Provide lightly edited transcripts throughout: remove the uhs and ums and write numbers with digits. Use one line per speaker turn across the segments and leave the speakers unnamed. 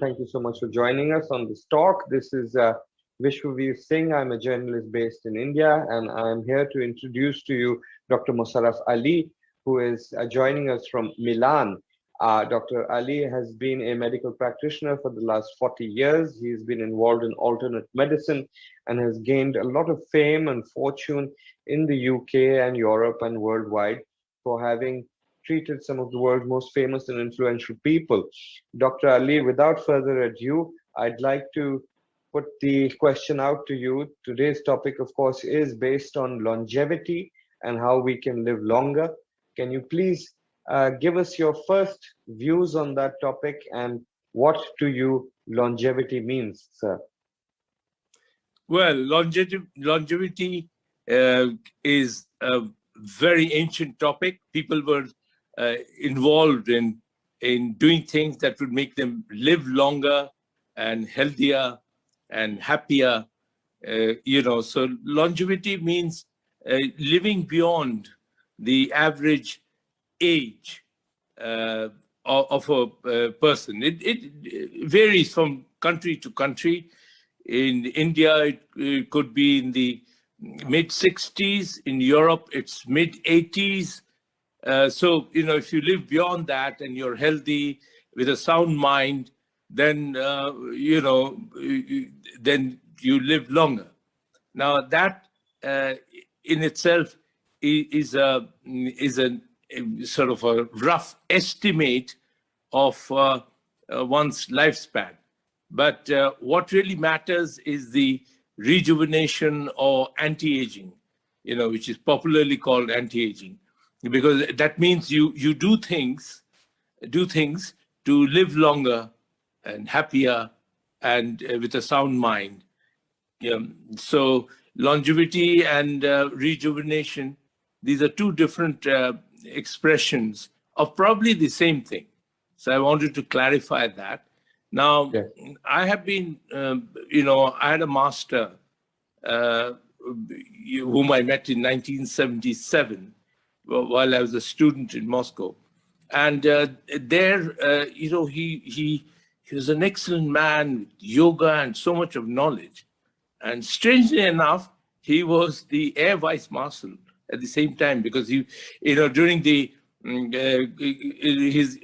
thank you so much for joining us on this talk. This is Vishwaveer Singh. I'm a journalist based in India, and I'm here to introduce to you Dr. Mosaraf Ali, who is joining us from Milan. Dr. Ali has been a medical practitioner for the last 40 years. He's been involved in alternate medicine and has gained a lot of fame and fortune in the UK and Europe and worldwide for having treated some of the world's most famous and influential people. Dr. Ali, without further ado, I'd like to put the question out to you. Today's topic, of course, is based on longevity and how we can live longer. Can you please give us your first views on that topic and what to you longevity means, sir?
Well, longevity is a very ancient topic. People were involved in doing things that would make them live longer and healthier and happier. So longevity means living beyond the average age of a person. It varies from country to country. In India, it could be in the mid-60s. In Europe, it's mid-80s. So, if you live beyond that and you're healthy with a sound mind, then, then you live longer. Now, that in itself is a sort of a rough estimate of one's lifespan. But what really matters is the rejuvenation or anti-aging, which is popularly called anti-aging, because that means you do things to live longer and happier and with a sound mind. So longevity and rejuvenation, these are two different expressions of probably the same thing. So I wanted to clarify that. Now, yes. I have been, I had a master whom I met in 1977 while I was a student in Moscow. And there, he was an excellent man with yoga and so much of knowledge. And strangely enough, he was the Air Vice Marshal at the same time, because he, during his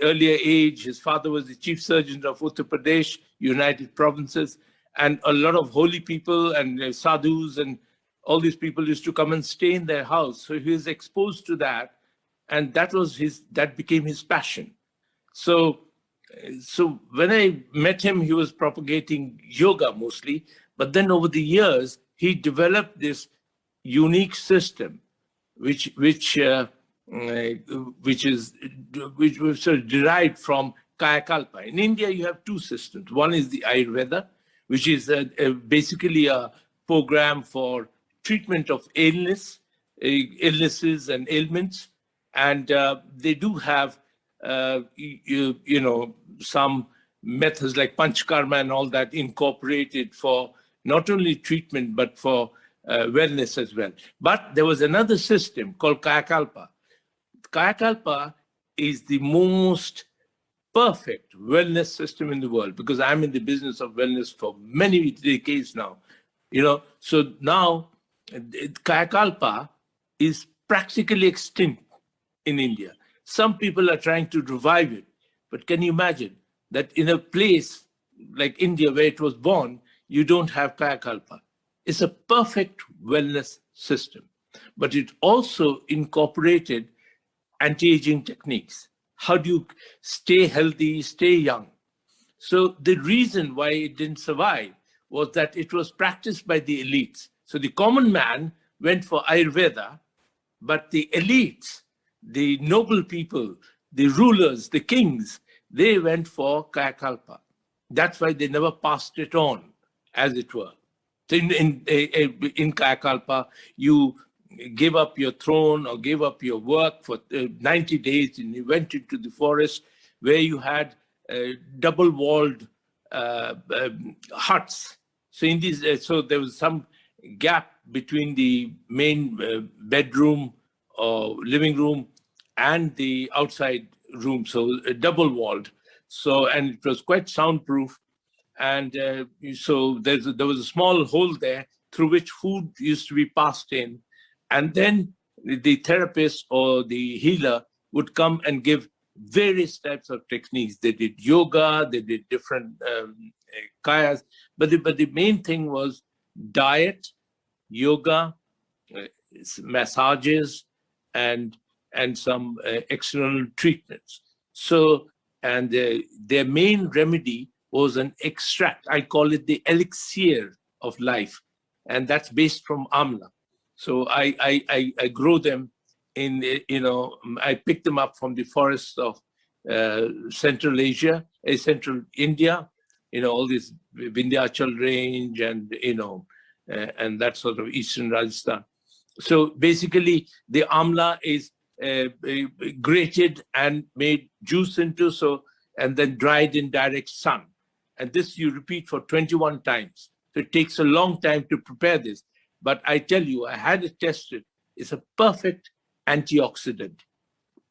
earlier age, his father was the chief surgeon of Uttar Pradesh, United Provinces, and a lot of holy people and sadhus and all these people used to come and stay in their house. So he was exposed to that, and that became his passion. So when I met him, he was propagating yoga mostly, but then over the years, he developed this unique system, which was sort of derived from Kayakalpa. In India, you have two systems. One is the Ayurveda, which is basically a program for treatment of illnesses and ailments. And they do have, some methods like Panchakarma and all that incorporated for not only treatment, but for wellness as well. But there was another system called Kayakalpa. Kayakalpa is the most perfect wellness system in the world, because I'm in the business of wellness for many decades now. So now Kayakalpa is practically extinct in India. Some people are trying to revive it, but can you imagine that in a place like India where it was born, you don't have Kayakalpa? It's a perfect wellness system, but it also incorporated anti-aging techniques. How do you stay healthy, stay young? So the reason why it didn't survive was that it was practiced by the elites. So the common man went for Ayurveda, but the elites, the noble people, the rulers, the kings, they went for Kayakalpa. That's why they never passed it on, as it were. So in Kayakalpa, you gave up your throne or gave up your work for 90 days, and you went into the forest where you had double-walled huts. So so there was some gap between the main bedroom or living room and the outside room, so double-walled. So, and it was quite soundproof. And so there was a small hole there through which food used to be passed in. And then the therapist or the healer would come and give various types of techniques. They did yoga, they did different kayas, but the main thing was diet, yoga, massages, and some external treatments. So, and their main remedy was an extract. I call it the elixir of life, and that's based from amla. So I grow them in, I pick them up from the forests of Central Asia, Central India, all this Vindhyachal range and, and that sort of Eastern Rajasthan. So basically the amla is grated and made juice into, and then dried in direct sun. And this you repeat for 21 times. So it takes a long time to prepare this. But I tell you, I had it tested. It's a perfect antioxidant.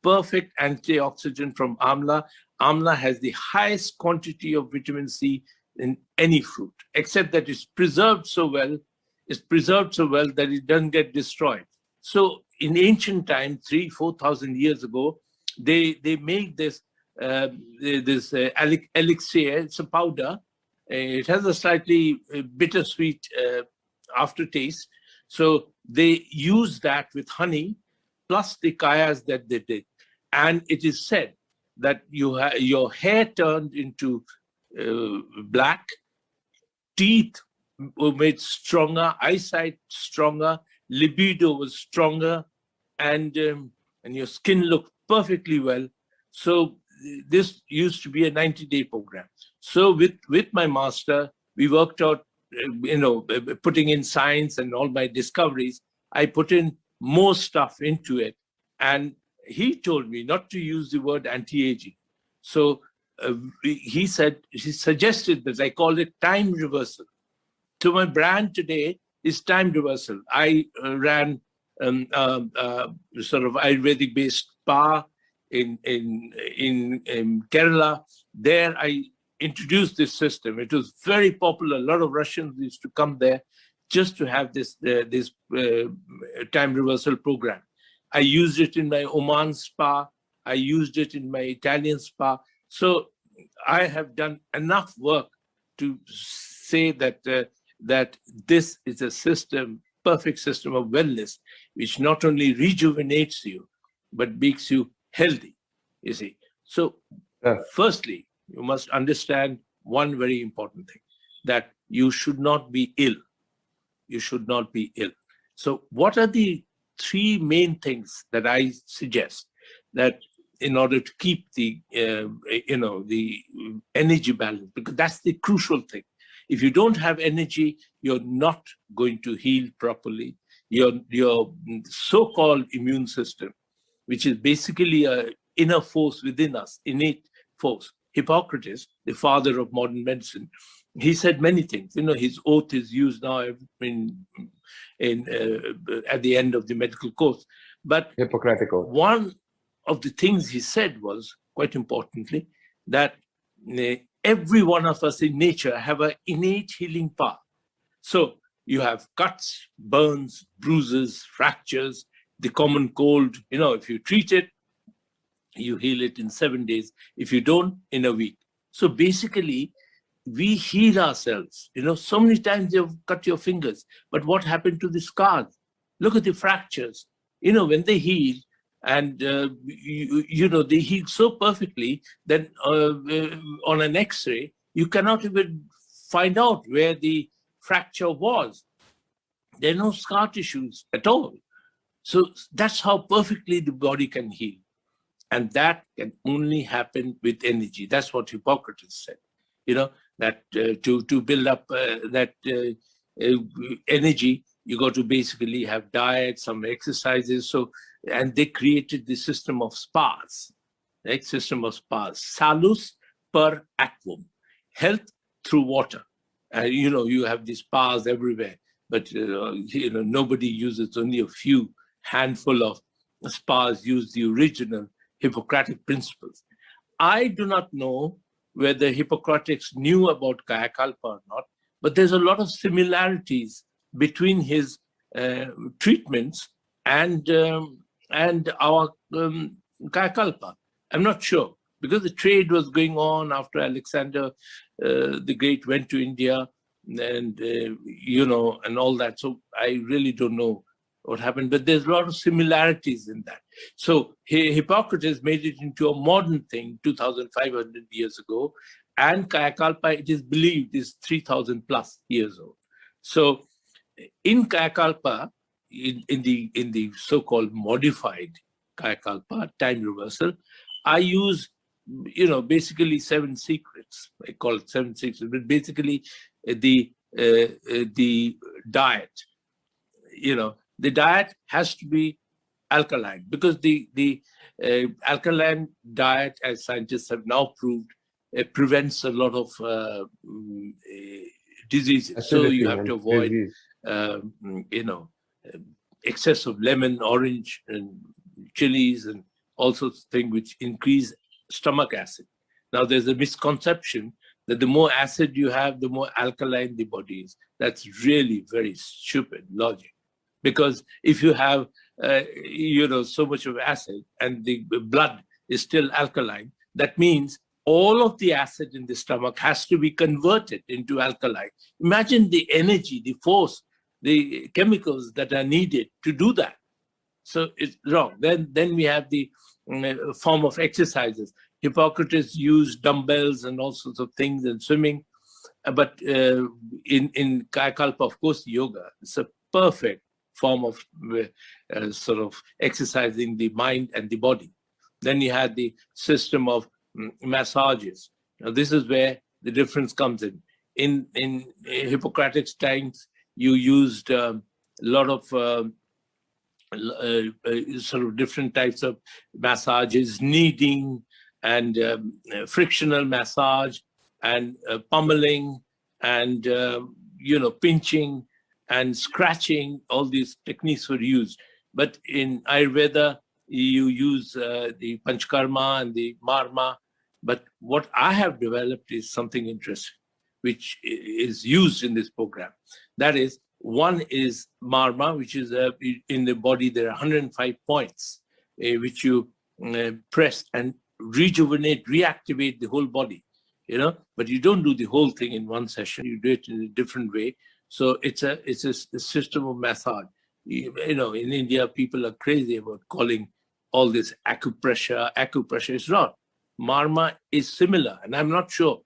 Perfect antioxidant from amla. Amla has the highest quantity of vitamin C in any fruit, except that it's preserved so well. It's preserved so well that it doesn't get destroyed. So in ancient time, 3,000-4,000 years ago, they made this elixir. It's a powder. It has a slightly bittersweet aftertaste. So they use that with honey, plus the kayas that they did. And it is said that your hair turned into black, teeth were made stronger, eyesight stronger, libido was stronger, and your skin looked perfectly well. So this used to be a 90-day program. So with my master, we worked out, putting in science and all my discoveries. I put in more stuff into it. And he told me not to use the word anti-aging. So he suggested that I call it time reversal. So my brand today is time reversal. I ran sort of Ayurvedic-based spa in Kerala. There I introduced this system. It was very popular. A lot of Russians used to come there just to have this time reversal program. I used it in my Oman spa. I used it in my Italian spa. So I have done enough work to say that that this is a system, perfect system of wellness, which not only rejuvenates you, but makes you healthy, you see. So firstly, you must understand one very important thing, that you should not be ill. You should not be ill. So what are the three main things that I suggest that in order to keep the, the energy balance, because that's the crucial thing. If you don't have energy, you're not going to heal properly. Your so-called immune system, which is basically an inner force within us, innate force. Hippocrates, the father of modern medicine, he said many things. His oath is used now at the end of the medical course. But
Hippocratic oath.
One of the things he said was, quite importantly, that every one of us in nature have an innate healing power. So you have cuts, burns, bruises, fractures, the common cold. If you treat it, you heal it in 7 days. If you don't, in a week. So basically, we heal ourselves. So many times you've cut your fingers, but what happened to the scars? Look at the fractures. When they heal, and they heal so perfectly that on an X-ray, you cannot even find out where the fracture was. There are no scar tissues at all. So that's how perfectly the body can heal. And that can only happen with energy. That's what Hippocrates said. That to build up that energy, you got to basically have diet, some exercises. So, and they created the system of spas, right? System of spas. Salus per aquam, health through water. You have these spas everywhere, but nobody uses. Only a few handful of spas use the original Hippocratic principles. I do not know whether Hippocrates knew about Kayakalpa or not, but there's a lot of similarities between his treatments and our Kayakalpa. I'm not sure, because the trade was going on after Alexander the Great went to India, and and all that. So I really don't know what happened, but there's a lot of similarities in that. So Hippocrates made it into a modern thing 2,500 years ago, and Kayakalpa, it is believed, is 3,000 plus years old. So in Kayakalpa, in the so-called modified Kayakalpa, time reversal, I use basically 7 secrets. I call it 7 secrets, but basically the diet. The diet has to be alkaline, because the alkaline diet, as scientists have now proved, prevents a lot of diseases. So you have to avoid, excess of lemon, orange, and chilies, and all sorts of things which increase stomach acid. Now, there's a misconception that the more acid you have, the more alkaline the body is. That's really very stupid logic. Because if you have, so much of acid and the blood is still alkaline, that means all of the acid in the stomach has to be converted into alkaline. Imagine the energy, the force, the chemicals that are needed to do that. So it's wrong. Then we have the form of exercises. Hippocrates used dumbbells and all sorts of things and swimming. But in Kayakalpa, of course, yoga is a perfect form of sort of exercising the mind and the body. Then you had the system of massages. Now, this is where the difference comes in. In Hippocrates' times, you used a lot of sort of different types of massages, kneading and frictional massage and pummeling and pinching and scratching. All these techniques were used. But in Ayurveda, you use the Panchkarma and the Marma. But what I have developed is something interesting, which is used in this program. That is, one is Marma, which is in the body, there are 105 points, which you press and rejuvenate, reactivate the whole body, but you don't do the whole thing in one session. You do it in a different way. So it's a system of massage. In India, people are crazy about calling all this acupressure. Acupressure is not. Marma is similar, and I'm not sure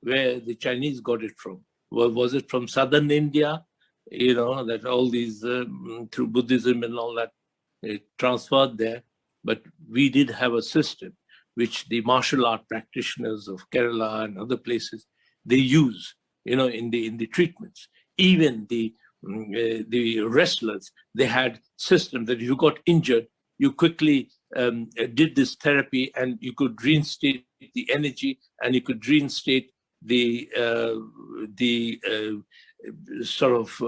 where the Chinese got it from. Was it from southern India? That all these, through Buddhism and all that, it transferred there. But we did have a system which the martial art practitioners of Kerala and other places, they use, in the treatments. Even the wrestlers, they had systems that if you got injured, you quickly did this therapy, and you could reinstate the energy, and you could reinstate the sort of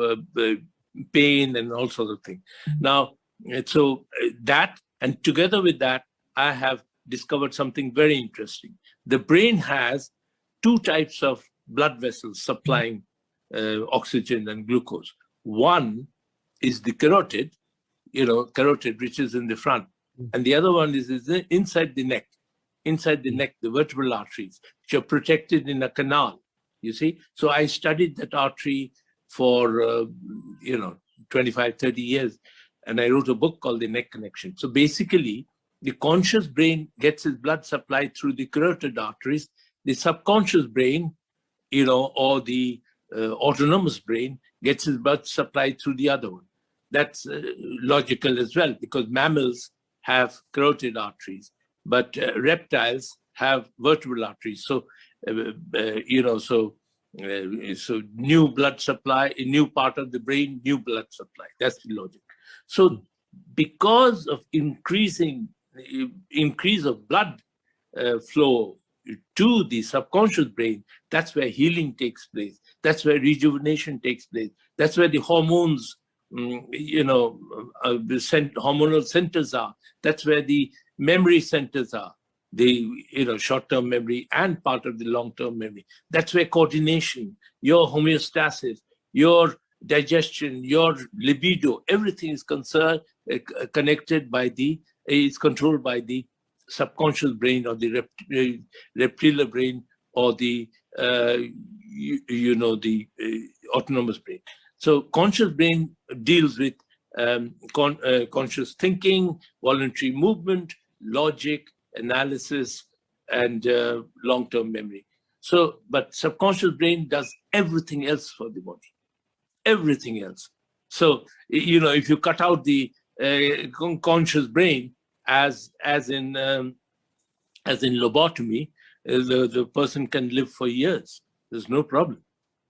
pain and all sorts of things. Now, so that, and together with that, I have discovered something very interesting. The brain has 2 types of blood vessels supplying oxygen and glucose. One is the carotid, which is in the front. And the other one is inside the neck. Inside the neck, the vertebral arteries, which are protected in a canal, you see. So I studied that artery for, 25, 30 years. And I wrote a book called The Neck Connection. So basically, the conscious brain gets its blood supplied through the carotid arteries. The subconscious brain, or the autonomous brain gets its blood supplied through the other one. That's logical as well, because mammals have carotid arteries, but reptiles have vertebral arteries. So, so new blood supply, a new part of the brain, new blood supply. That's the logic. So because of increase of blood flow to the subconscious brain, that's where healing takes place. That's where rejuvenation takes place. That's where the hormones, hormonal centers are. That's where the memory centers are. the short-term memory and part of the long-term memory. That's where coordination, your homeostasis, your digestion, your libido, everything is connected by is controlled by the subconscious brain or the reptilian brain or the autonomous brain. So conscious brain deals with conscious thinking, voluntary movement, logic, analysis, and long-term memory. So, but subconscious brain does everything else for the body, everything else. So, if you cut out the conscious brain, as in lobotomy, the person can live for years. There's no problem.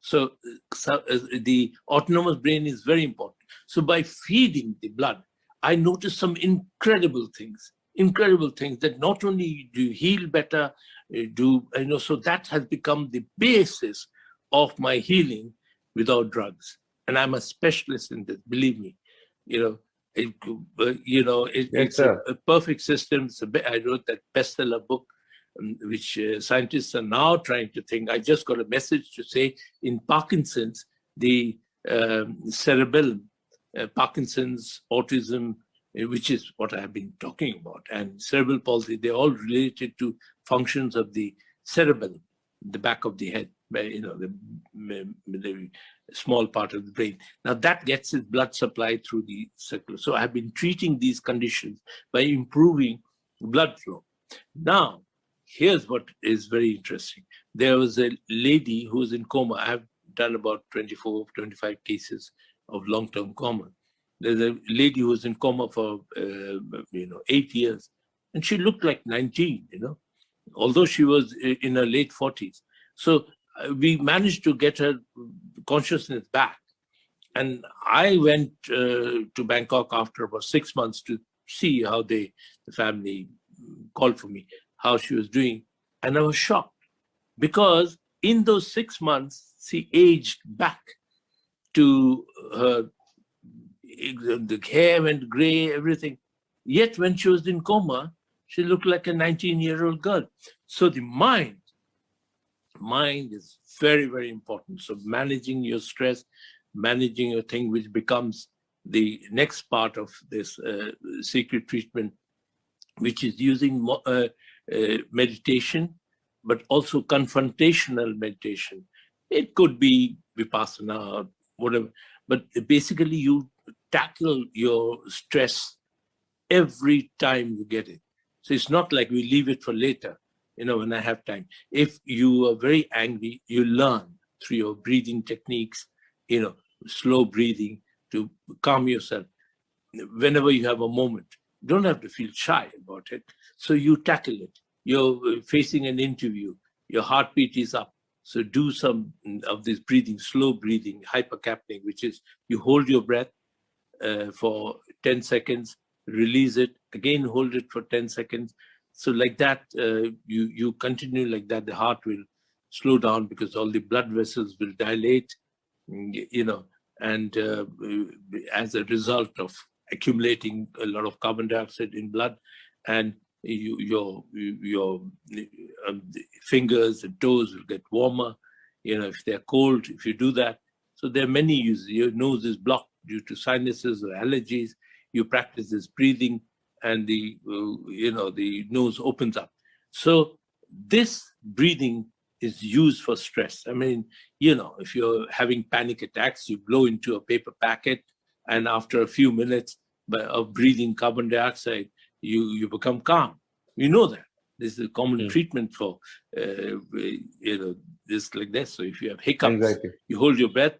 So the autonomous brain is very important. So by feeding the blood, I noticed some incredible things that not only do you heal better, so that has become the basis of my healing without drugs. And I'm a specialist in this, believe me. It's a perfect system. I wrote that bestseller book, which scientists are now trying to think. I just got a message to say in Parkinson's, the cerebellum, Parkinson's, autism, which is what I have been talking about, and cerebral palsy, they're all related to functions of the cerebellum, the back of the head, the small part of the brain. Now that gets its blood supply through the circular. So I've been treating these conditions by improving blood flow. Now, here's what is very interesting. There was a lady who was in coma. I have done about 24, 25 cases of long-term coma. There's a lady who was in coma for 8 years, and she looked like 19, although she was in her late 40s. So we managed to get her consciousness back. And I went to Bangkok after about 6 months to see how the family called for me, how she was doing. And I was shocked because in those 6 months, she aged back to her, the hair went gray, everything. Yet when she was in coma, she looked like a 19-year-old girl. So the mind is very, very important. So managing your stress, managing your thing, which becomes the next part of this secret treatment, which is using meditation, but also confrontational meditation. It could be Vipassana or whatever, but basically you tackle your stress every time you get it. So it's not like we leave it for later, when I have time. If you are very angry, you learn through your breathing techniques, slow breathing to calm yourself. Whenever you have a moment, you don't have to feel shy about it. So you tackle it. You're facing an interview, your heartbeat is up. So do some of this breathing, slow breathing, hypercapnic, which is you hold your breath for 10 seconds, release it, again hold it for 10 seconds. So like that, you continue like that, the heart will slow down because all the blood vessels will dilate, and as a result of accumulating a lot of carbon dioxide in blood, and your fingers and toes will get warmer, if they're cold, if you do that. So there are many uses. Your nose is blocked due to sinuses or allergies. You practice this breathing, and the nose opens up. So this breathing is used for stress. I mean, if you're having panic attacks, you blow into a paper packet, and after a few minutes of breathing carbon dioxide, you become calm. You know that. This is a common treatment for, this like this. So if you have hiccups, you hold your breath,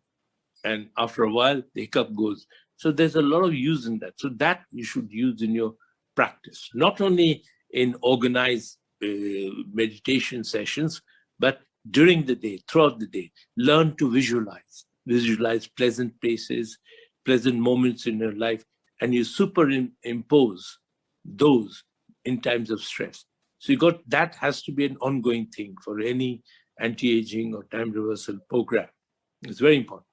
and after a while, the hiccup goes. So there's a lot of use in that. So that you should use in your practice, not only in organized meditation sessions, but during the day, throughout the day. Learn to visualize pleasant places, pleasant moments in your life, and you superimpose those in times of stress. So that has to be an ongoing thing for any anti-aging or time reversal program. It's very important.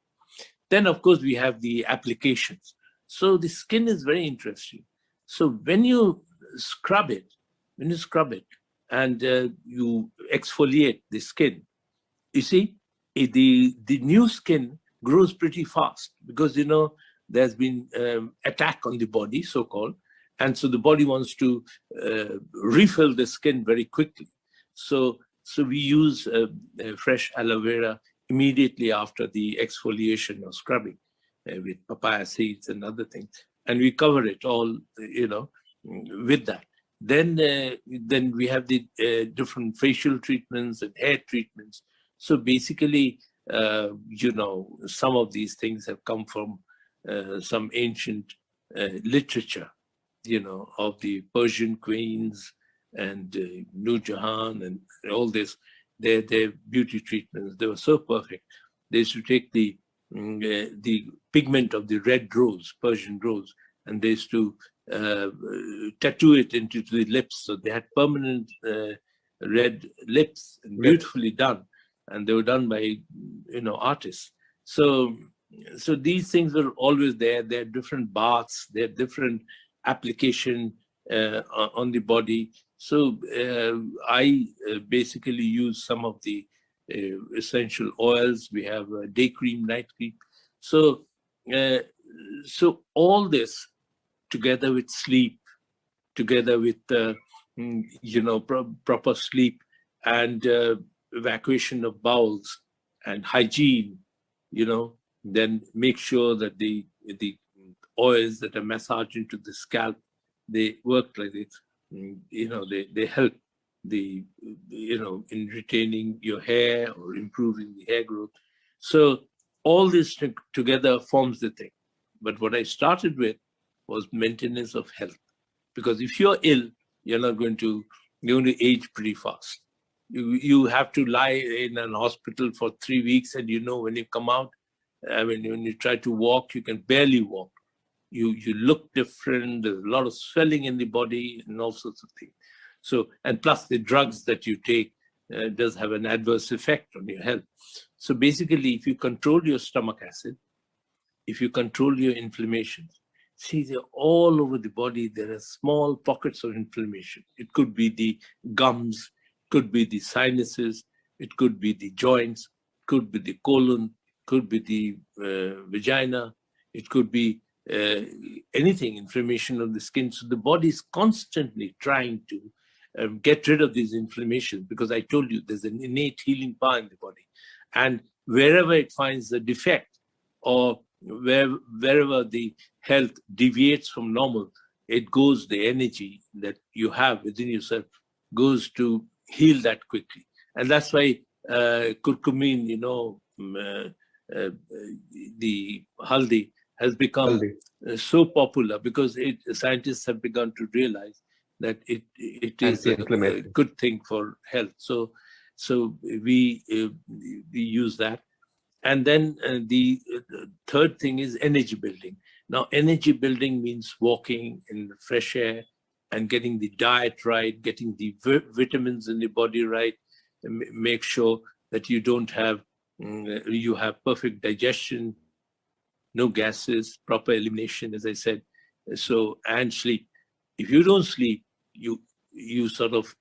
Then, of course, we have the applications. So the skin is very interesting. So when you scrub it, and you exfoliate the skin. You see, the new skin grows pretty fast because, you know, there's been attack on the body, so-called, and so the body wants to refill the skin very quickly. So we use fresh aloe vera immediately after the exfoliation or scrubbing with papaya seeds and other things, and we cover it all, you know, with that. Then we have the different facial treatments and hair treatments. So basically, you know, some of these things have come from some ancient literature, you know, of the Persian queens and Nur Jahan and all this. Their beauty treatments, they were so perfect. They used to take the pigment of the red rose, Persian rose, and they used to tattoo it into the lips. So they had permanent red lips, and beautifully done. And they were done by, you know, artists. So these things were always there. There are different baths, there are different application on the body. So I basically use some of the essential oils. We have day cream, night cream. So all this, together with sleep, together with you know, proper sleep and evacuation of bowels and hygiene, you know, then make sure that the oils that are massaged into the scalp, they work like this. You know, they help the, you know, in retaining your hair or improving the hair growth. So all this together forms the thing. But what I started with was maintenance of health, because if you're ill, you're going to age pretty fast. You have to lie in an hospital for 3 weeks, and, you know, when you come out, I mean, when you try to walk, you can barely walk. You look different. There's a lot of swelling in the body and all sorts of things. So, and plus the drugs that you take does have an adverse effect on your health. So basically, if you control your stomach acid, if you control your inflammation, see, they're all over the body. There are small pockets of inflammation. It could be the gums, could be the sinuses, it could be the joints, could be the colon, could be the vagina, it could be anything, inflammation of the skin. So the body is constantly trying to get rid of these inflammations, because I told you there's an innate healing power in the body. And wherever it finds the defect, or wherever the health deviates from normal, it goes, the energy that you have within yourself goes to heal that quickly. And that's why curcumin, you know, the haldi has become so popular, because scientists have begun to realize that it is a good thing for health. So we use that. And then the third thing is energy building. Now, energy building means walking in the fresh air and getting the diet right, getting the vitamins in the body right, and make sure that you don't have, you have perfect digestion, no gases, proper elimination, as I said. So, and sleep. If you don't sleep, you sort of,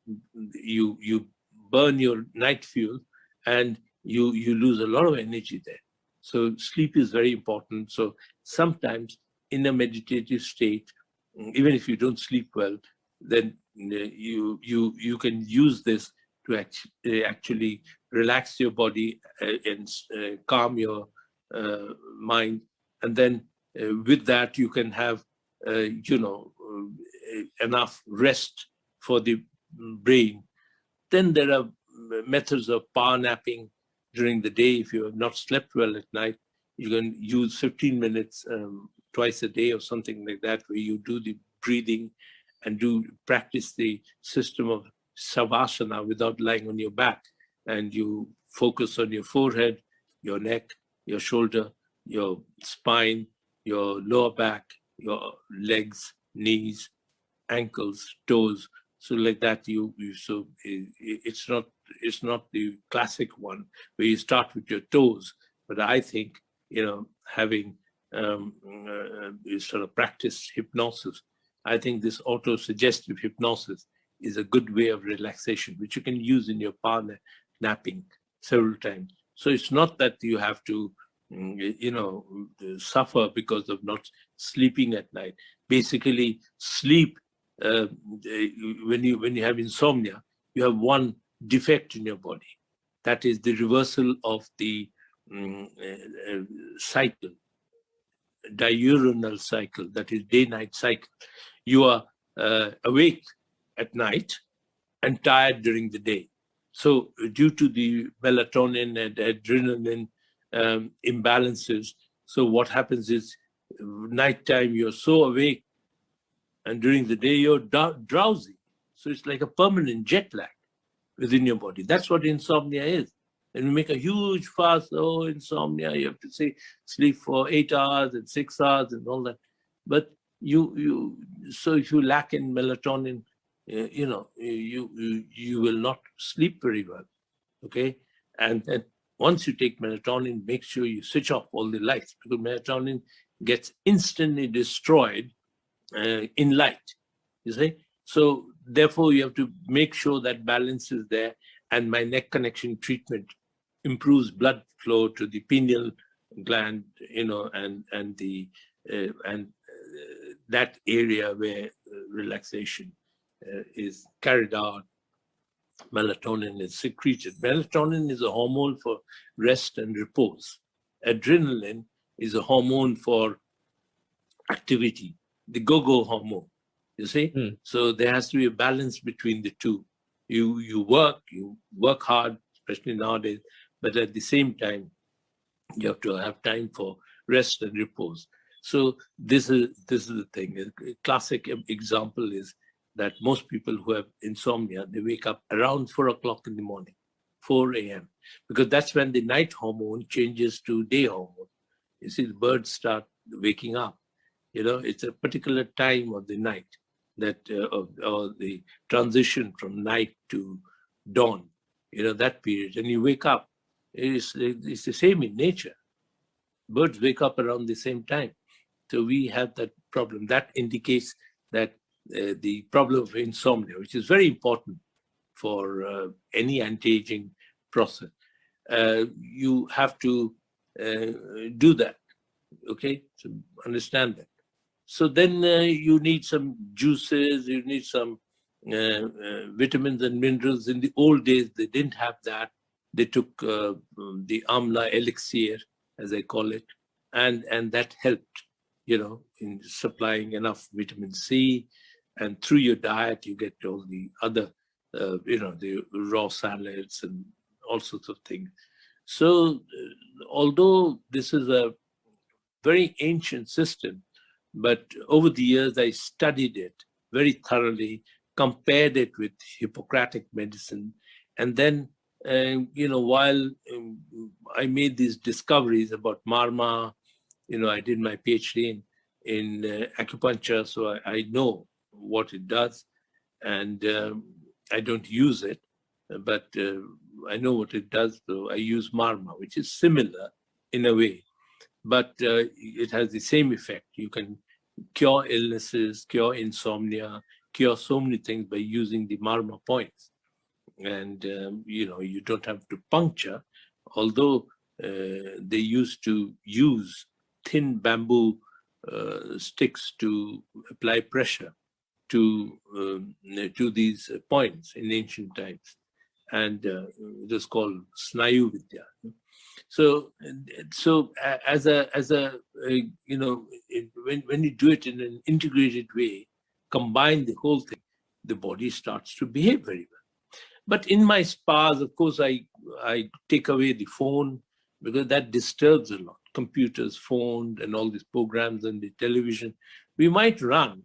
you burn your night fuel, and you lose a lot of energy there. So sleep is very important. So sometimes in a meditative state, even if you don't sleep well, then you can use this to actually relax your body and calm your mind. And then with that, you can have enough rest for the brain. Then there are methods of power napping during the day. If you have not slept well at night, you can use 15 minutes twice a day or something like that, where you do the breathing and practice the system of savasana without lying on your back. And you focus on your forehead, your neck, your shoulder, your spine, your lower back, your legs, knees, ankles, toes. So like that, so it's not the classic one where you start with your toes, but I think, having sort of practice hypnosis, I think this auto-suggestive hypnosis is a good way of relaxation, which you can use in your power napping several times. So it's not that you have to, suffer because of not sleeping at night. Basically, sleep, when you have insomnia, you have one defect in your body. That is the reversal of the cycle, diurnal cycle, that is day-night cycle. You are awake at night and tired during the day. So due to the melatonin and adrenaline imbalances, so what happens is nighttime you're so awake and during the day you're drowsy. So it's like a permanent jet lag within your body. That's what insomnia is. And we make a huge fuss, oh, insomnia, you have to say sleep for 8 hours and 6 hours and all that. But so if you lack in melatonin, you will not sleep very well, okay? And then once you take melatonin, make sure you switch off all the lights, because melatonin gets instantly destroyed in light, you see? So therefore, you have to make sure that balance is there. And my neck connection treatment improves blood flow to the pineal gland, and that area where relaxation is carried out. Melatonin is secreted. Melatonin is a hormone for rest and repose. Adrenaline is a hormone for activity, the go-go hormone, you see? So there has to be a balance between the two. You work hard, especially nowadays, but at the same time, you have to have time for rest and repose. So this is the thing. A classic example is that most people who have insomnia, they wake up around 4 o'clock in the morning, 4 a.m., because that's when the night hormone changes to day hormone. You see, the birds start waking up. It's a particular time of the night that, or the transition from night to dawn, that period. And you wake up. It's the same in nature. Birds wake up around the same time. So we have that problem. That indicates that the problem of insomnia, which is very important for any anti-aging process, you have to do that, okay? So understand that. So then you need some juices, you need some vitamins and minerals. In the old days, they didn't have that. They took the Amla elixir, as I call it, and that helped, in supplying enough vitamin C. And through your diet, you get all the other, the raw salads and all sorts of things. So although this is a very ancient system, but over the years, I studied it very thoroughly, compared it with Hippocratic medicine. And then, while I made these discoveries about Marma, I did my PhD in acupuncture, so I know what it does. And I don't use it, but I know what it does. So I use Marma, which is similar in a way, but it has the same effect. You can cure illnesses, cure insomnia, cure so many things by using the Marma points. And, you don't have to puncture, although they used to use thin bamboo sticks to apply pressure to these points in ancient times. And it was called Snayu Vidya. So as a when you do it in an integrated way, combine the whole thing, the body starts to behave very well. But in my spas, of course, I take away the phone, because that disturbs a lot. Computers, phone, and all these programs and the television. We might run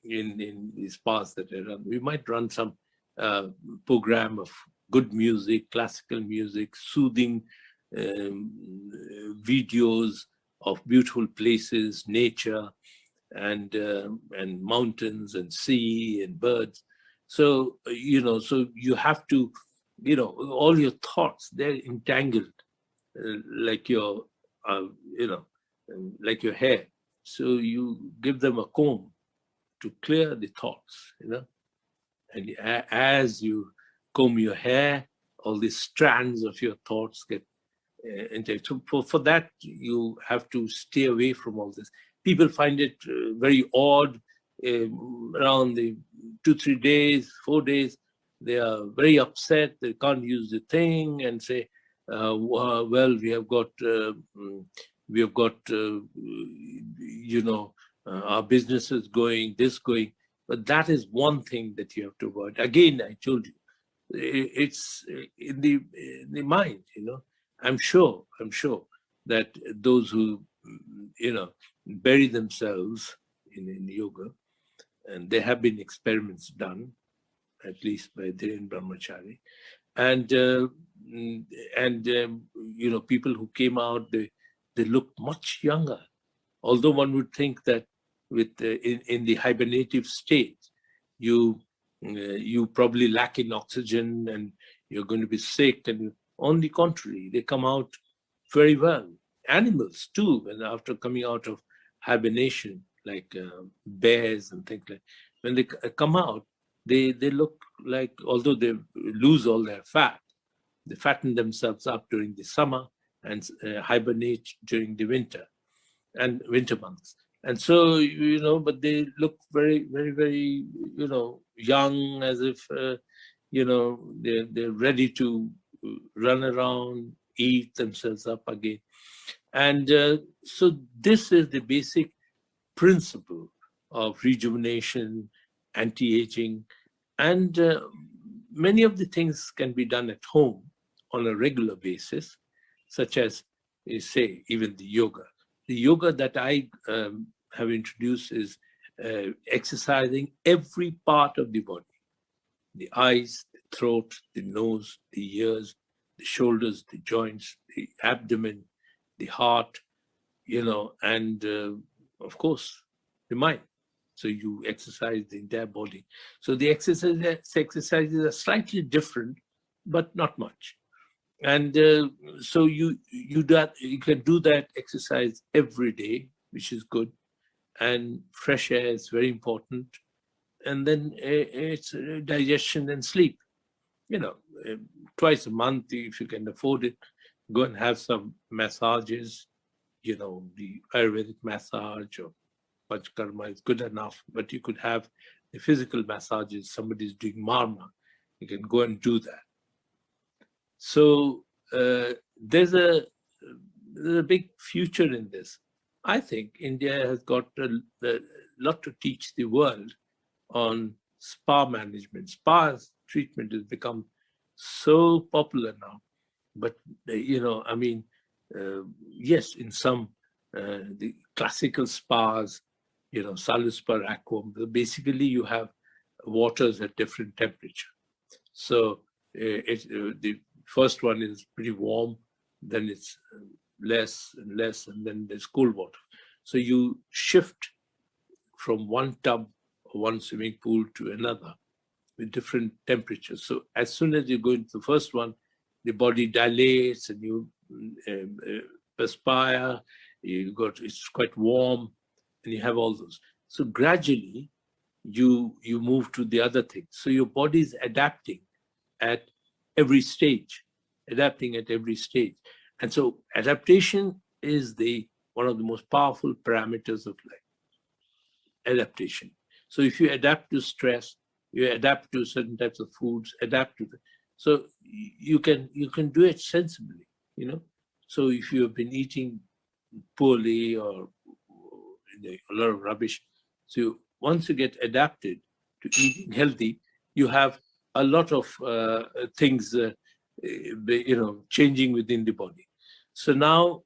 in the spas that I run. We might run some program of good music, classical music, soothing videos of beautiful places, nature, and mountains and sea and birds. So so you have to, all your thoughts, they're entangled, like your like your hair. So you give them a comb to clear the thoughts, And as you comb your hair, all these strands of your thoughts get intact. So for that, you have to stay away from all this. People find it very odd. Around the 2-3 days, 4 days, they are very upset. They can't use the thing and say, well, we have got, our business is going, this going. But that is one thing that you have to avoid. Again, I told you, it's in the mind, I'm sure that those who, bury themselves in yoga, and there have been experiments done, at least by Dhiren Brahmachari, and people who came out, they looked much younger. Although one would think that with in the hibernative state, you probably lack in oxygen and you're going to be sick. And on the contrary, they come out very well. Animals too, and after coming out of hibernation, like bears and things like, when they come out, they look like, although they lose all their fat, they fatten themselves up during the summer and hibernate during the winter months. And so, but they look very, very, very, young, as if, they're ready to run around, eat themselves up again. And so this is the basic principle of rejuvenation, anti-aging, and many of the things can be done at home on a regular basis, such as, say, even the yoga. The yoga that I have introduced is exercising every part of the body: the eyes, the throat, the nose, the ears, the shoulders, the joints, the abdomen, the heart, and of course, the mind. So you exercise the entire body. So the exercises are slightly different, but not much. And so you can do that exercise every day, which is good. And fresh air is very important. And then it's digestion and sleep. Twice a month, if you can afford it, go and have some massages. The Ayurvedic massage or Panchakarma is good enough, but you could have the physical massages. Somebody's doing marma, you can go and do that. So there's a big future in this. I think India has got a lot to teach the world on spa management. Spa treatment has become so popular now. But, yes, in some, the classical spas, Saluspar, Aquam, basically you have waters at different temperature. So the first one is pretty warm, then it's less and less, and then there's cool water. So you shift from one tub or one swimming pool to another with different temperatures. So as soon as you go into the first one, the body dilates and you perspire, it's quite warm, and you have all those. So gradually you move to the other things. So your body is adapting at every stage. And so adaptation is one of the most powerful parameters of life. Adaptation. So if you adapt to stress, you adapt to certain types of foods, so you can do it sensibly, So if you have been eating poorly or a lot of rubbish, so once you get adapted to eating healthy, you have a lot of things, changing within the body. So now,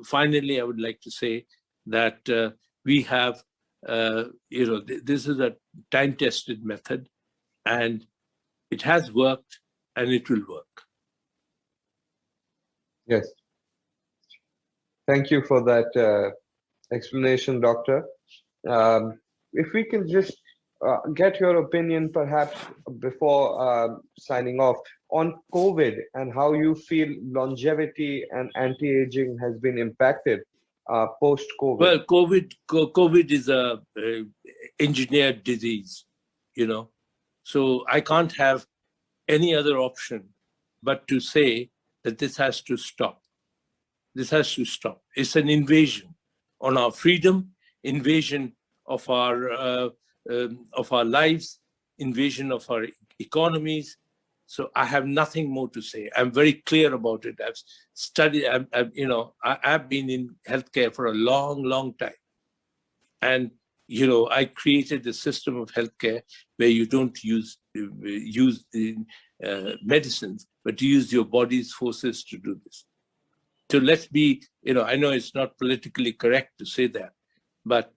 finally, I would like to say that we have, this is a time-tested method, and it has worked, and it will work.
Yes. Thank you for that explanation, Doctor. If we can just get your opinion, perhaps, before signing off, on COVID and how you feel longevity and anti-aging has been impacted post-COVID.
Well, COVID is a engineered disease. you know. So I can't have any other option but to say that this has to stop. This has to stop. It's an invasion on our freedom, invasion of our lives, invasion of our economies. So I have nothing more to say. I'm very clear about it. I've studied. I've been in healthcare for a long, long time, and I created a system of healthcare where you don't use the medicines, but you use your body's forces to do this. So let's be, I know it's not politically correct to say that, but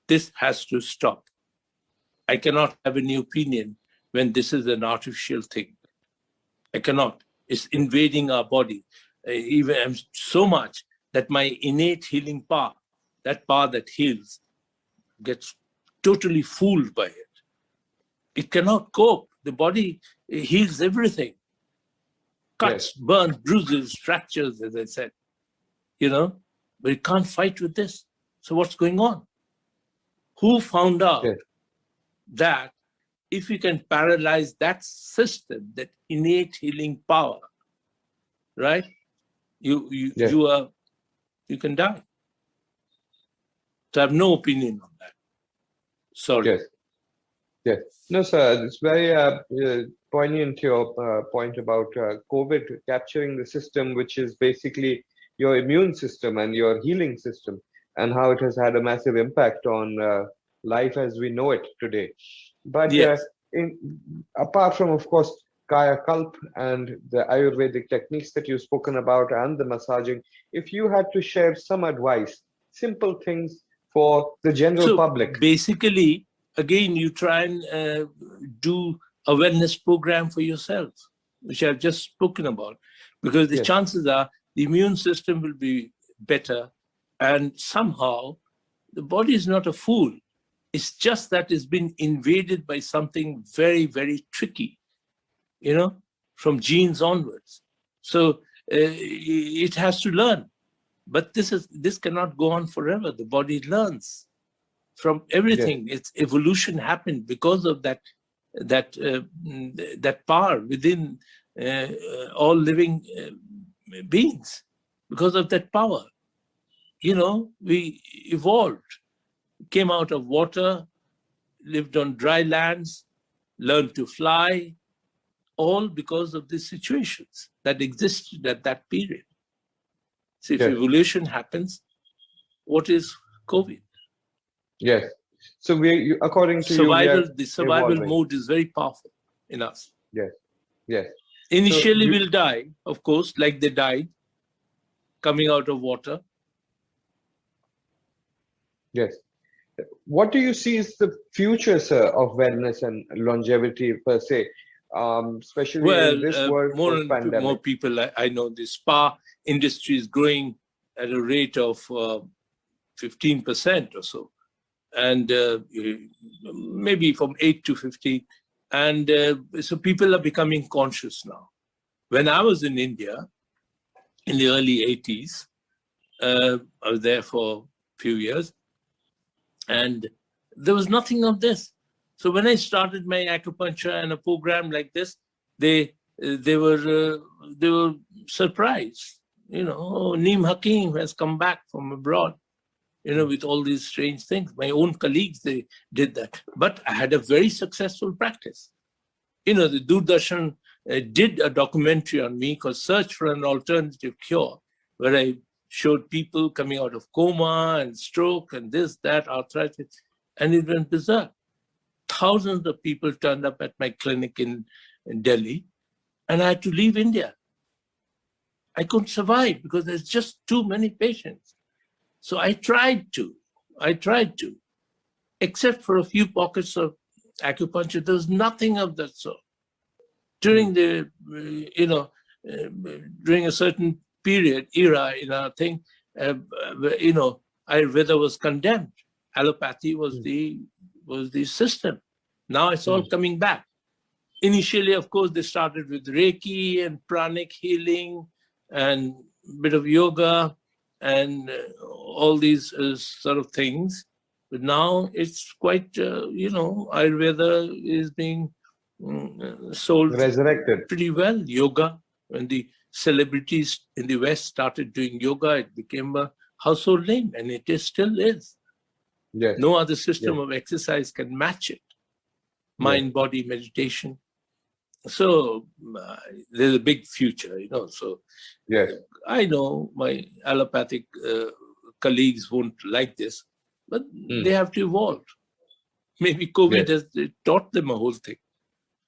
this has to stop. I cannot have any opinion when this is an artificial thing. I cannot. It's invading our body, even so much that my innate healing power, that power that heals, gets totally fooled by it. It cannot cope. The body heals everything. Cuts,
Yes.
burns, bruises, fractures, as I said, but it can't fight with this. So what's going on? Who found out
Yes.
that if you can paralyze that system, that innate healing power, right? You can die. So I have no opinion on that. Sorry.
Yes. Yes. No, sir, it's very poignant, your point about COVID capturing the system, which is basically your immune system and your healing system, and how it has had a massive impact on life as we know it today. But
Yes.
apart from, of course, Kaya Kalp and the Ayurvedic techniques that you've spoken about and the massaging, if you had to share some advice, simple things for the general public.
Basically, again, you try and do a wellness program for yourself, which I've just spoken about, because the chances are the immune system will be better, and somehow the body is not a fool. It's just that it's been invaded by something very, very tricky, from genes onwards. So it has to learn. But this cannot go on forever. The body learns from everything. Its evolution happened because of that power within all living beings. Because of that power, we evolved, came out of water, lived on dry lands, learned to fly, all because of these situations that existed at that period. So if evolution happens, what is COVID?
Yes. So according to
the survival mode is very powerful in us.
Yes. Yes.
Initially, we'll die, of course, like they died, coming out of water.
Yes. What do you see is the future, sir, of wellness and longevity per se, especially in this world post-pandemic?
More people, I know the spa industry is growing at a rate of 15% or so, and maybe from 8 to 15. And so people are becoming conscious now. When I was in India in the early 80s, I was there for a few years, and there was nothing of this. So when I started my acupuncture and a program like this, they were surprised. Neem Hakim has come back from abroad, with all these strange things. My own colleagues, they did that. But I had a very successful practice. The Doordarshan did a documentary on me called Search for an Alternative Cure, where I showed people coming out of coma and stroke and this, that, arthritis, and it went berserk. Thousands of people turned up at my clinic in Delhi, and I had to leave India. I couldn't survive because there's just too many patients. So I tried to, except for a few pockets of acupuncture. There was nothing of that sort. During the, during a certain era in our thing, Ayurveda was condemned. Allopathy was the system. Now it's all coming back. Initially, of course, they started with Reiki and pranic healing and a bit of yoga and all these sort of things, But now it's quite, Ayurveda is being sold
Resurrected.
pretty well. Yoga, when the celebrities in the West started doing yoga, it became a household name, and it still is.
Yes.
No other system
Yes.
of exercise can match it.
Yes.
Mind, body, meditation. So there's a big future, So
Yes.
I know my allopathic colleagues won't like this, but they have to evolve. Maybe COVID has taught them a whole thing.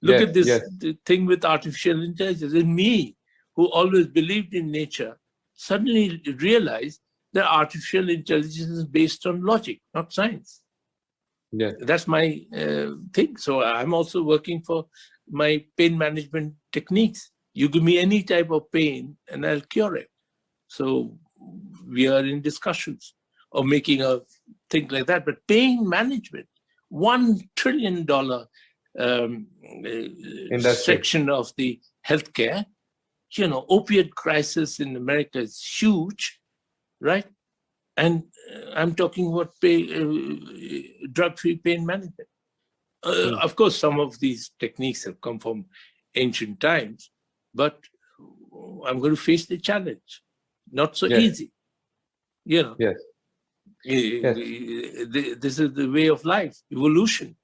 Look at this thing with artificial intelligence. And me, who always believed in nature, suddenly realized that artificial intelligence is based on logic, not science.
Yes.
That's my thing. So I'm also working for my pain management techniques. You give me any type of pain and I'll cure it. So we are in discussions of making a thing like that. But pain management, $1 trillion section of the healthcare, opiate crisis in America is huge, right? And I'm talking about drug-free pain management. Of course, some of these techniques have come from ancient times, but I'm going to face the challenge. Not so easy.
Yes.
This is the way of life, evolution.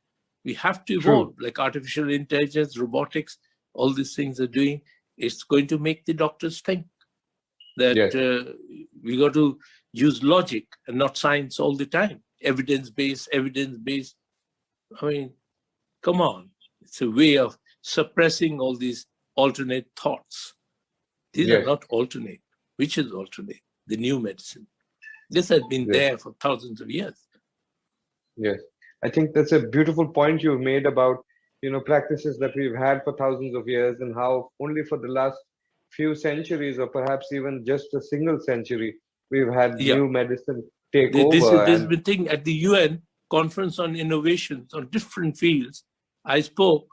We have to evolve, like artificial intelligence, robotics, all these things are doing. It's going to make the doctors think that we got to use logic and not science all the time. Evidence-based. I mean, come on. It's a way of suppressing all these alternate thoughts. These are not alternate. Which is alternate? The new medicine. This has been there for thousands of years.
Yes. I think that's a beautiful point you've made about, practices that we've had for thousands of years and how only for the last few centuries or perhaps even just a single century, we've had new medicine take over.
This has been thing at the UN Conference on Innovations on different fields. I spoke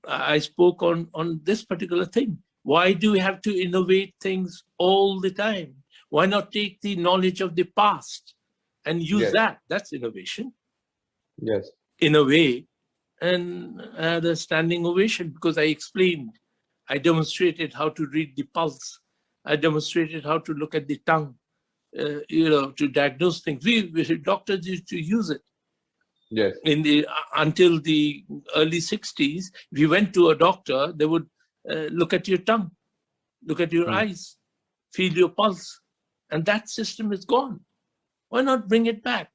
on this particular thing. Why do we have to innovate things all the time? Why not take the knowledge of the past and use that? That's innovation.
Yes.
In a way, and I had a standing ovation because I explained, I demonstrated how to read the pulse. I demonstrated how to look at the tongue, to diagnose things. We doctors used to use it.
Yes.
Until the early 60s, if you went to a doctor, they would look at your tongue, look at your eyes, feel your pulse. And that system is gone. Why not bring it back?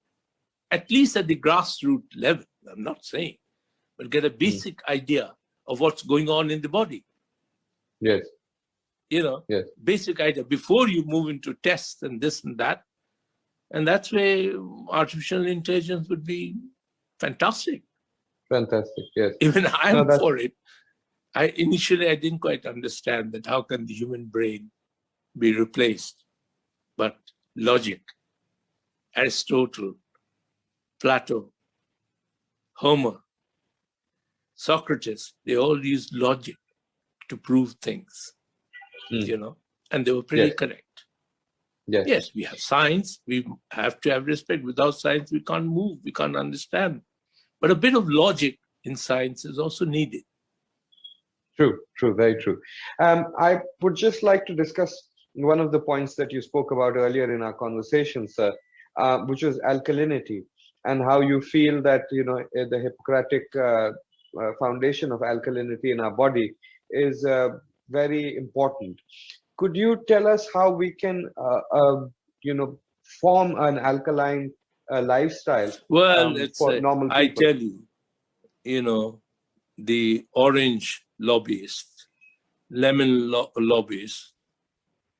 At least at the grassroots level, I'm not saying, but get a basic idea of what's going on in the body.
Yes.
Basic idea before you move into tests and this and that. And that's where artificial intelligence would be fantastic.
Fantastic, yes.
Even I'm for it. Initially, I didn't quite understand that how can the human brain be replaced? But logic, Aristotle, Plato, Homer, Socrates, they all used logic to prove things, and they were pretty correct. Yes, we have science. We have to have respect. Without science, we can't move. We can't understand. But a bit of logic in science is also needed.
True, very true. I would just like to discuss one of the points that you spoke about earlier in our conversation, sir, which was alkalinity, and how you feel that, the Hippocratic foundation of alkalinity in our body is very important. Could you tell us how we can, form an alkaline lifestyle for normal people?
I tell you, the orange lobbyists, lemon lobbyists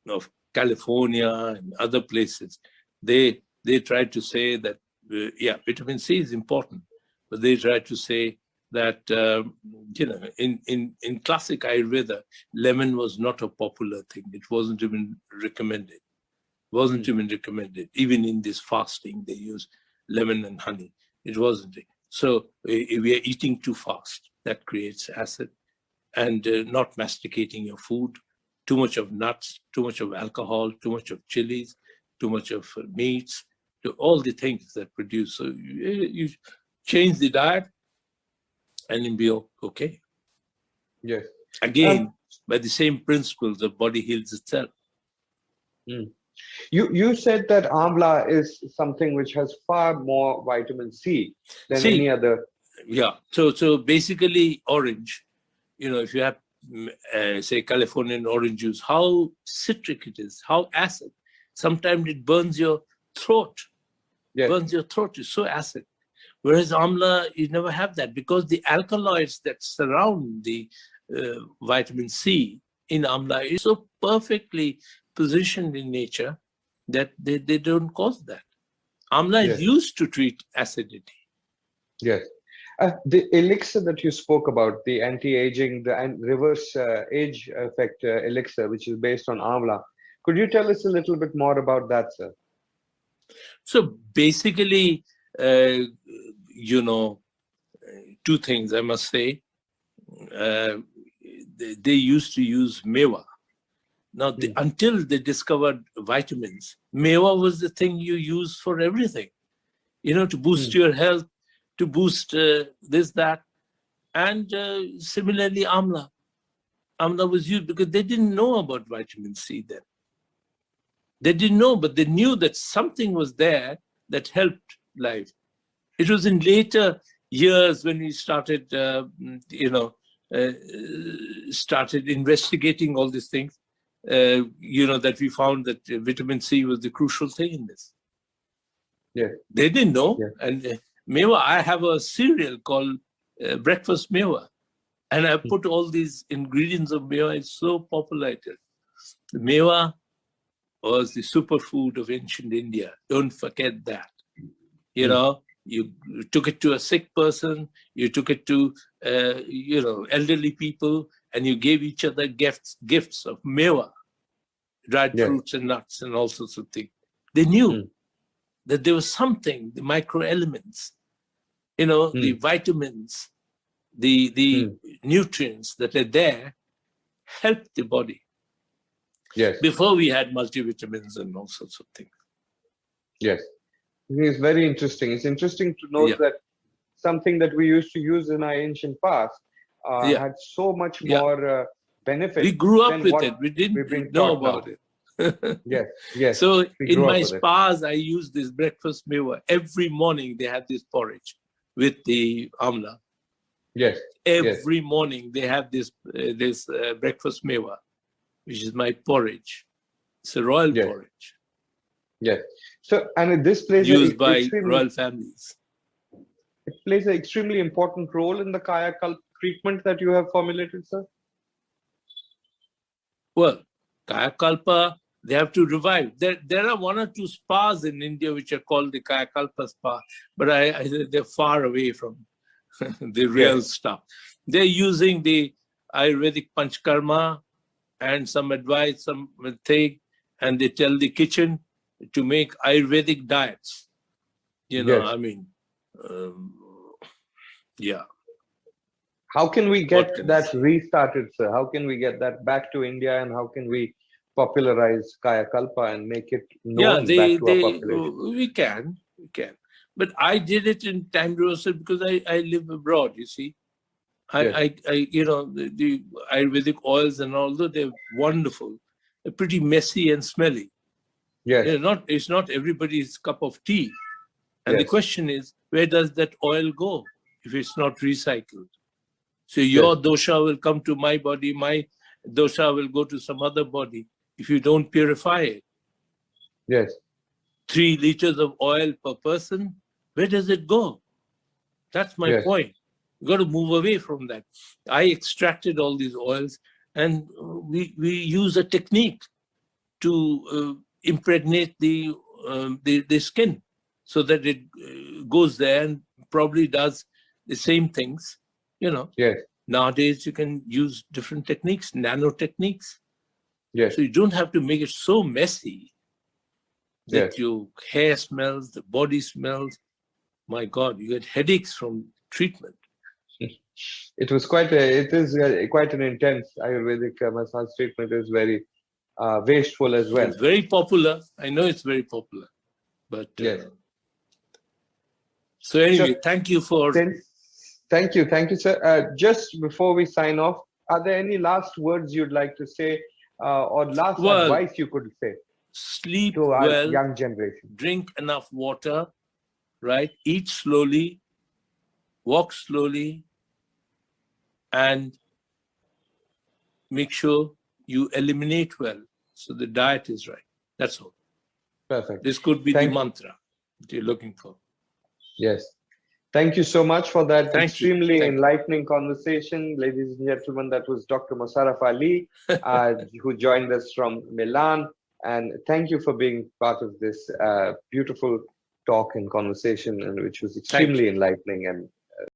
of California and other places, they try to say that, vitamin C is important, but they try to say that, in classic Ayurveda, lemon was not a popular thing. It wasn't even recommended. Even in this fasting, they use lemon and honey. It wasn't. So we are eating too fast. That creates acid. And not masticating your food, too much of nuts, too much of alcohol, too much of chilies, too much of meats, to all the things that produce. So you change the diet and you'll be okay.
Yes.
Again, by the same principle, the body heals itself.
You said that amla is something which has far more vitamin C than any other.
Yeah. So basically, orange. If you have, say, Californian orange juice, how citric it is, how acid. Sometimes it burns your throat.
Yes.
Burns your throat. It's so acid. Whereas amla, you never have that because the alkaloids that surround the vitamin C in amla is so perfectly positioned in nature that they don't cause that. Amla is used to treat acidity.
Yes. The elixir that you spoke about, the anti-aging, the reverse age effect elixir, which is based on amla. Could you tell us a little bit more about that, sir?
So basically, two things I must say. They used to use mewa. Now, until they discovered vitamins, mewa was the thing you use for everything, to boost your health, to boost this, that. And similarly, amla. Amla was used because they didn't know about vitamin C then. They didn't know, but they knew that something was there that helped life. It was in later years when we started, started investigating all these things, that we found that vitamin C was the crucial thing in this.
Yeah.
They didn't know.
Yeah.
And mewa, I have a cereal called breakfast mewa. And I put all these ingredients of mewa. It's so popular. The mewa was the superfood of ancient India. Don't forget that. You took it to a sick person, you took it to, elderly people, and you gave each other gifts of mewa, dried fruits and nuts and all sorts of things. They knew that there was something, the microelements, the vitamins, the nutrients that are there, help the body.
Yes.
Before we had multivitamins and all sorts of things.
Yes. It's very interesting. It's interesting to note that something that we used to use in our ancient past had so much more benefit.
We grew up with it. We didn't know about it.
Yes.
So in my spas, I use this breakfast mewa. Every morning they have this porridge with the amla.
Yes.
Every morning they have this breakfast mewa, which is my porridge. It's a royal porridge.
Yes. So, and this plays
used by royal families.
It plays an extremely important role in the Kaya Kalpa treatment that you have formulated, sir?
Well, Kaya Kalpa, they have to revive. There are one or two spas in India which are called the Kaya Kalpa spa, but they're far away from the real stuff. They're using the Ayurvedic Panchkarma and some advice, some thing, and they tell the kitchen to make Ayurvedic diets. I mean,
How can we get that restarted, sir? How can we get that back to India, and how can we popularize Kaya Kalpa and make it known back to our population?
We can. But I did it in time reversal because I live abroad, you see. The Ayurvedic oils and all, though they're wonderful, they're pretty messy and smelly.
Yes.
It's not everybody's cup of tea. And the question is, where does that oil go if it's not recycled? So your dosha will come to my body, my dosha will go to some other body if you don't purify it.
Yes.
3 liters of oil per person, where does it go? That's my point. You've got to move away from that. I extracted all these oils, and we use a technique to impregnate the skin so that it goes there and probably does the same things.
Yes.
Nowadays you can use different techniques, nano techniques.
Yes.
So you don't have to make it so messy that your hair smells, the body smells. My God, you get headaches from treatment.
It is quite an intense Ayurvedic massage treatment. Is very wasteful as well.
It's very popular. I know it's very popular, But
Yes.
so anyway, thank you for.
Thank you, sir. Just before we sign off, are there any last words you'd like to say, or last advice you could say
Sleep
to our
well,
young generation?
drink enough water, right? Eat slowly, walk slowly, and make sure you eliminate well. So the diet is right. That's all.
Perfect.
This could be the mantra that you're looking for.
Yes. Thank you so much for that extremely
Thank
enlightening conversation. Ladies and gentlemen, that was Dr. Mosaraf Ali, who joined us from Milan. And thank you for being part of this beautiful talk and conversation, and which was extremely enlightening and